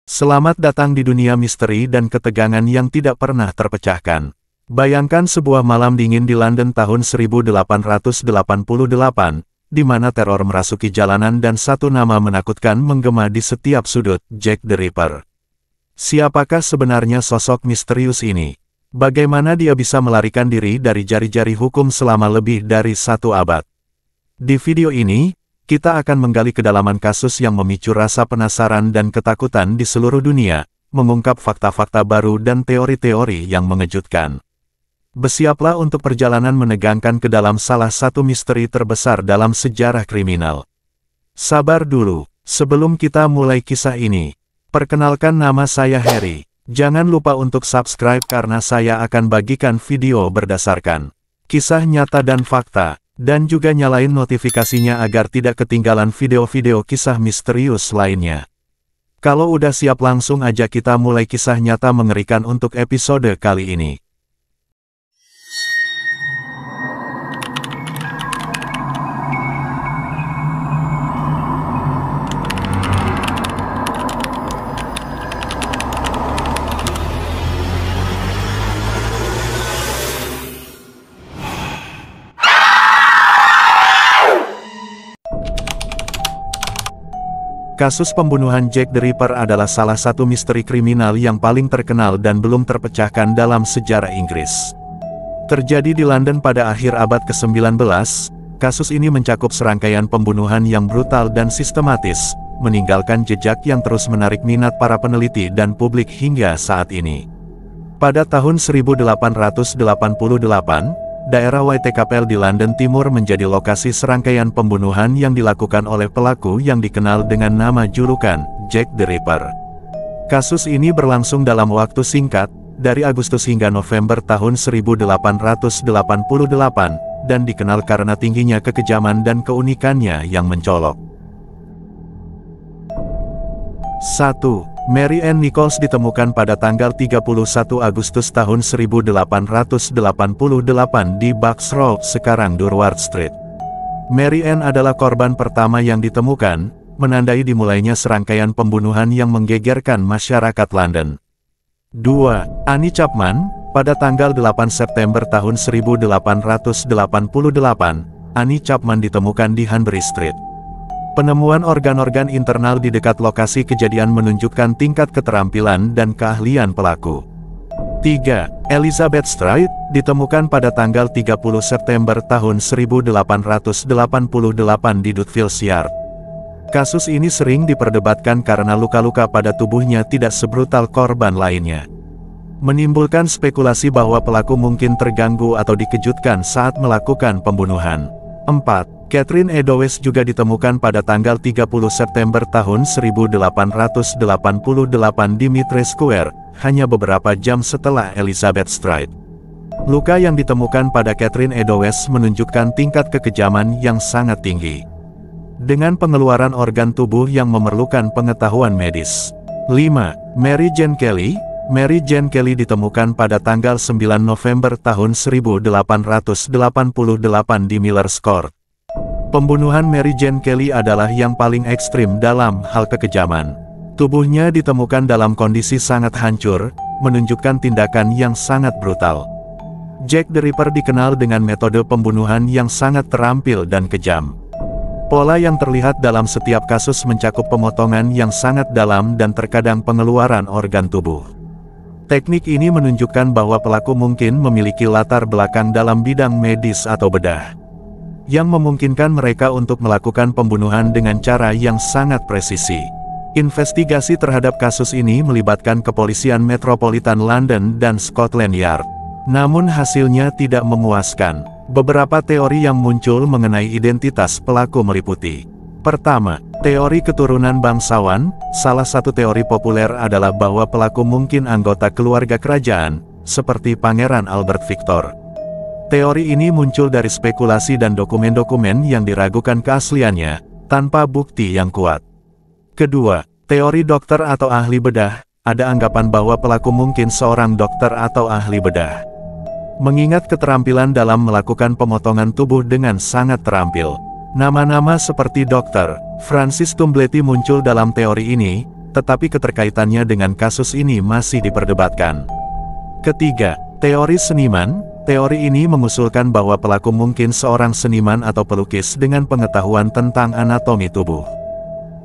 Selamat datang di dunia misteri dan ketegangan yang tidak pernah terpecahkan. Bayangkan sebuah malam dingin di London tahun 1888, di mana teror merasuki jalanan dan satu nama menakutkan menggema di setiap sudut, Jack the Ripper. Siapakah sebenarnya sosok misterius ini? Bagaimana dia bisa melarikan diri dari jari-jari hukum selama lebih dari 1 abad? Di video ini, kita akan menggali kedalaman kasus yang memicu rasa penasaran dan ketakutan di seluruh dunia, mengungkap fakta-fakta baru dan teori-teori yang mengejutkan. Bersiaplah untuk perjalanan menegangkan ke dalam salah satu misteri terbesar dalam sejarah kriminal. Sabar dulu, sebelum kita mulai kisah ini. Perkenalkan, nama saya Harry. Jangan lupa untuk subscribe karena saya akan bagikan video berdasarkan kisah nyata dan fakta. Dan juga nyalain notifikasinya agar tidak ketinggalan video-video kisah misterius lainnya. Kalau udah siap, langsung aja kita mulai kisah nyata mengerikan untuk episode kali ini. Kasus pembunuhan Jack the Ripper adalah salah satu misteri kriminal yang paling terkenal dan belum terpecahkan dalam sejarah Inggris. Terjadi di London pada akhir abad ke-19, kasus ini mencakup serangkaian pembunuhan yang brutal dan sistematis, meninggalkan jejak yang terus menarik minat para peneliti dan publik hingga saat ini. Pada tahun 1888, daerah Whitechapel di London Timur menjadi lokasi serangkaian pembunuhan yang dilakukan oleh pelaku yang dikenal dengan nama julukan Jack the Ripper. Kasus ini berlangsung dalam waktu singkat, dari Agustus hingga November tahun 1888, dan dikenal karena tingginya kekejaman dan keunikannya yang mencolok. 1. Mary Ann Nichols ditemukan pada tanggal 31 Agustus tahun 1888 di Bucks Road, sekarang Durward Street. Mary Ann adalah korban pertama yang ditemukan, menandai dimulainya serangkaian pembunuhan yang menggegerkan masyarakat London. 2. Annie Chapman, pada tanggal 8 September tahun 1888, Annie Chapman ditemukan di Hanbury Street. Penemuan organ-organ internal di dekat lokasi kejadian menunjukkan tingkat keterampilan dan keahlian pelaku. 3. Elizabeth Stride, ditemukan pada tanggal 30 September tahun 1888 di Dutfield Yard. Kasus ini sering diperdebatkan karena luka-luka pada tubuhnya tidak sebrutal korban lainnya, menimbulkan spekulasi bahwa pelaku mungkin terganggu atau dikejutkan saat melakukan pembunuhan. 4. Catherine Eddowes juga ditemukan pada tanggal 30 September tahun 1888 di Mitre Square, hanya beberapa jam setelah Elizabeth Stride. Luka yang ditemukan pada Catherine Eddowes menunjukkan tingkat kekejaman yang sangat tinggi, dengan pengeluaran organ tubuh yang memerlukan pengetahuan medis. 5. Mary Jane Kelly. Mary Jane Kelly ditemukan pada tanggal 9 November tahun 1888 di Miller's Court. Pembunuhan Mary Jane Kelly adalah yang paling ekstrim dalam hal kekejaman. Tubuhnya ditemukan dalam kondisi sangat hancur, menunjukkan tindakan yang sangat brutal. Jack the Ripper dikenal dengan metode pembunuhan yang sangat terampil dan kejam. Pola yang terlihat dalam setiap kasus mencakup pemotongan yang sangat dalam dan terkadang pengeluaran organ tubuh. Teknik ini menunjukkan bahwa pelaku mungkin memiliki latar belakang dalam bidang medis atau bedah, yang memungkinkan mereka untuk melakukan pembunuhan dengan cara yang sangat presisi. Investigasi terhadap kasus ini melibatkan kepolisian Metropolitan London dan Scotland Yard. Namun hasilnya tidak memuaskan. Beberapa teori yang muncul mengenai identitas pelaku meliputi: pertama, teori keturunan bangsawan. Salah satu teori populer adalah bahwa pelaku mungkin anggota keluarga kerajaan, seperti Pangeran Albert Victor. Teori ini muncul dari spekulasi dan dokumen-dokumen yang diragukan keasliannya, tanpa bukti yang kuat. Kedua, teori dokter atau ahli bedah. Ada anggapan bahwa pelaku mungkin seorang dokter atau ahli bedah, mengingat keterampilan dalam melakukan pemotongan tubuh dengan sangat terampil. Nama-nama seperti Dr. Francis Tumblety muncul dalam teori ini, tetapi keterkaitannya dengan kasus ini masih diperdebatkan. Ketiga, teori seniman. Teori ini mengusulkan bahwa pelaku mungkin seorang seniman atau pelukis dengan pengetahuan tentang anatomi tubuh.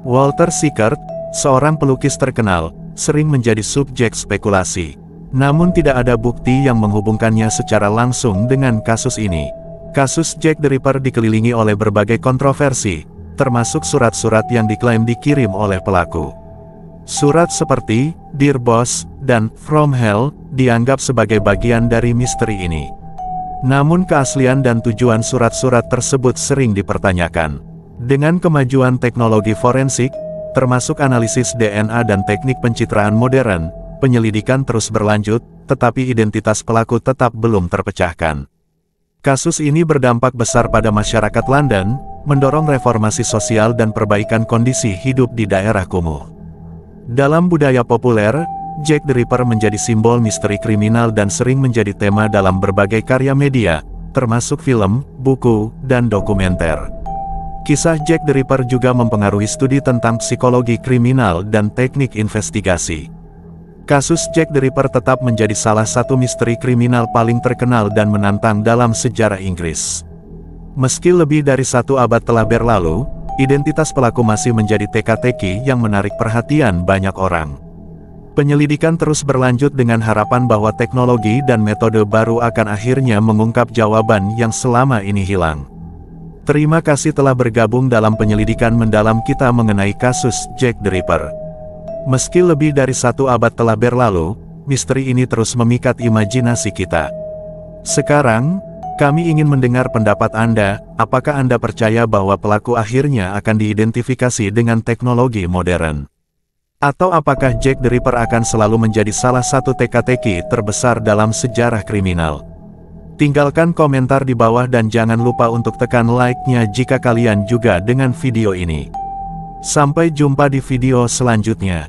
Walter Sickert, seorang pelukis terkenal, sering menjadi subjek spekulasi. Namun tidak ada bukti yang menghubungkannya secara langsung dengan kasus ini. Kasus Jack the Ripper dikelilingi oleh berbagai kontroversi, termasuk surat-surat yang diklaim dikirim oleh pelaku. Surat seperti Dear Boss dan From Hell dianggap sebagai bagian dari misteri ini. Namun keaslian dan tujuan surat-surat tersebut sering dipertanyakan. Dengan kemajuan teknologi forensik, termasuk analisis DNA dan teknik pencitraan modern, penyelidikan terus berlanjut, tetapi identitas pelaku tetap belum terpecahkan. Kasus ini berdampak besar pada masyarakat London, mendorong reformasi sosial dan perbaikan kondisi hidup di daerah kumuh. Dalam budaya populer, Jack the Ripper menjadi simbol misteri kriminal dan sering menjadi tema dalam berbagai karya media, termasuk film, buku, dan dokumenter. Kisah Jack the Ripper juga mempengaruhi studi tentang psikologi kriminal dan teknik investigasi. Kasus Jack the Ripper tetap menjadi salah satu misteri kriminal paling terkenal dan menantang dalam sejarah Inggris. Meski lebih dari 1 abad telah berlalu, identitas pelaku masih menjadi teka-teki yang menarik perhatian banyak orang. Penyelidikan terus berlanjut dengan harapan bahwa teknologi dan metode baru akan akhirnya mengungkap jawaban yang selama ini hilang. Terima kasih telah bergabung dalam penyelidikan mendalam kita mengenai kasus Jack the Ripper. Meski lebih dari 1 abad telah berlalu, misteri ini terus memikat imajinasi kita. Sekarang, kami ingin mendengar pendapat Anda. Apakah Anda percaya bahwa pelaku akhirnya akan diidentifikasi dengan teknologi modern? Atau apakah Jack the Ripper akan selalu menjadi salah satu teka-teki terbesar dalam sejarah kriminal? Tinggalkan komentar di bawah dan jangan lupa untuk tekan like-nya jika kalian juga dengan video ini. Sampai jumpa di video selanjutnya.